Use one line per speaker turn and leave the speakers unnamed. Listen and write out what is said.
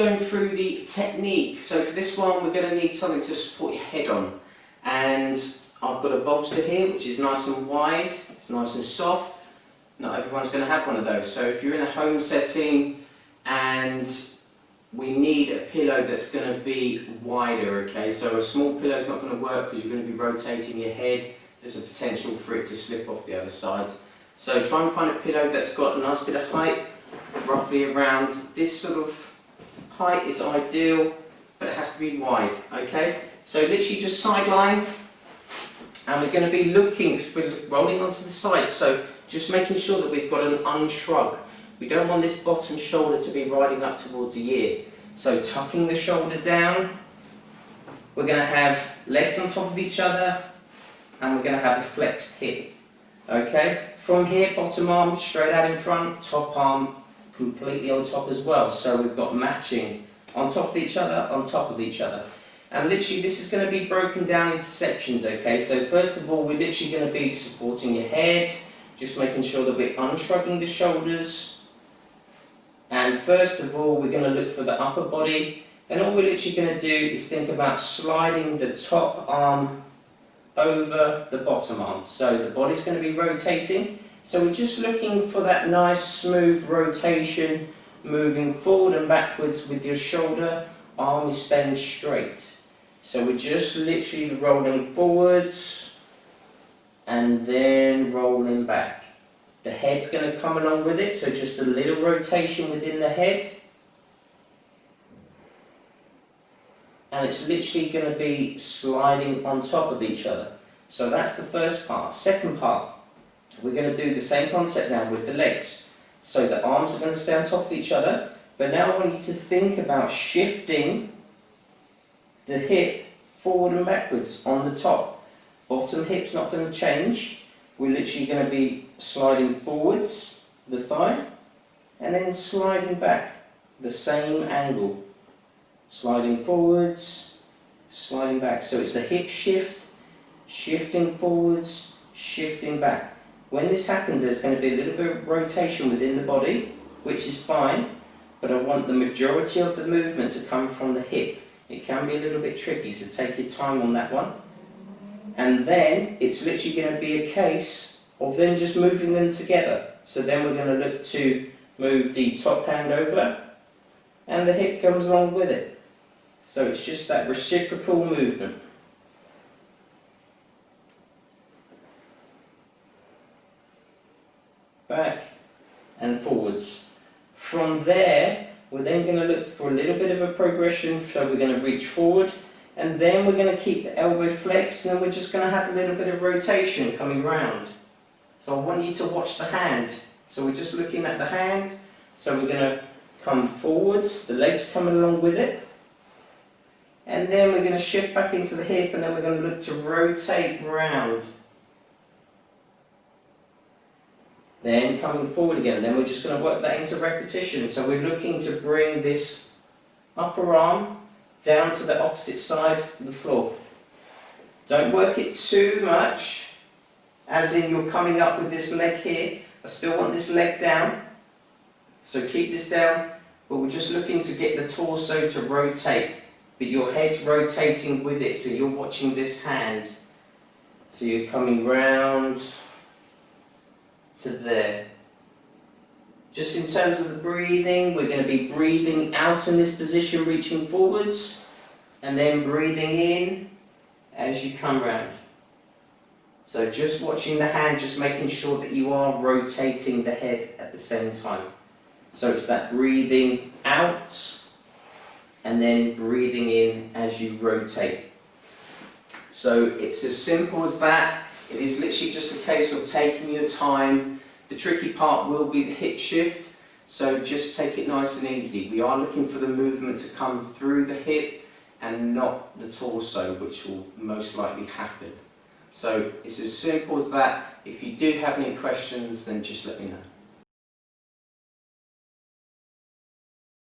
going through the technique. So for this one we're going to need something to support your head on, and I've got a bolster here which is nice and wide, it's nice and soft. Not everyone's going to have one of those, so if you're in a home setting and we need a pillow that's going to be wider, okay? So a small pillow is not going to work because you're going to be rotating your head. There's a potential for it to slip off the other side. So try and find a pillow that's got a nice bit of height, roughly around this sort of height is ideal, but it has to be wide, okay? So literally just sideline, and we're going to be looking, we're rolling onto the side, so just making sure that we've got an unshrug. We don't want this bottom shoulder to be riding up towards the ear. So tucking the shoulder down, we're going to have legs on top of each other, and we're going to have a flexed hip. Okay? From here, bottom arm straight out in front, top arm completely on top as well. So we've got matching on top of each other, on top of each other. And literally this is going to be broken down into sections, okay? So first of all, we're literally going to be supporting your head, just making sure that we're unshrugging the shoulders. And first of all, we're going to look for the upper body, and all we're literally going to do is think about sliding the top arm over the bottom arm. So the body's going to be rotating, so we're just looking for that nice smooth rotation, moving forward and backwards with your shoulder, arm is staying straight. So we're just literally rolling forwards and then rolling back. The head's going to come along with it, so just a little rotation within the head. And it's literally going to be sliding on top of each other. So that's the first part. Second part, we're going to do the same concept now with the legs. So the arms are going to stay on top of each other, but now I want you to think about shifting the hip forward and backwards on the top. Bottom hip's not going to change. We're literally going to be sliding forwards, the thigh, and then sliding back, the same angle. Sliding forwards, sliding back. So it's a hip shift, shifting forwards, shifting back. When this happens, there's going to be a little bit of rotation within the body, which is fine, but I want the majority of the movement to come from the hip. It can be a little bit tricky, so take your time on that one. And then it's literally going to be a case of then just moving them together. So then we're going to look to move the top hand over, and the hip comes along with it. So it's just that reciprocal movement. Back and forwards. From there, we're then going to look for a little bit of a progression, so we're going to reach forward, and then we're going to keep the elbow flexed, and then we're just going to have a little bit of rotation coming round. So I want you to watch the hand. So we're just looking at the hand, so we're going to come forwards, the legs coming along with it, and then we're going to shift back into the hip, and then we're going to look to rotate round. Then coming forward again, then we're just going to work that into repetition. So we're looking to bring this upper arm down to the opposite side of the floor. Don't work it too much, as in you're coming up with this leg here. I still want this leg down, so keep this down, but we're just looking to get the torso to rotate, but your head's rotating with it, so you're watching this hand. So you're coming round to there. Just in terms of the breathing, we're going to be breathing out in this position, reaching forwards, and then breathing in as you come round. So just watching the hand, just making sure that you are rotating the head at the same time. So it's that breathing out and then breathing in as you rotate. So it's as simple as that. It is literally just a case of taking your time. The tricky part will be the hip shift, so just take it nice and easy. We are looking for the movement to come through the hip and not the torso, which will most likely happen. So it's as simple as that. If you do have any questions, then just let me know.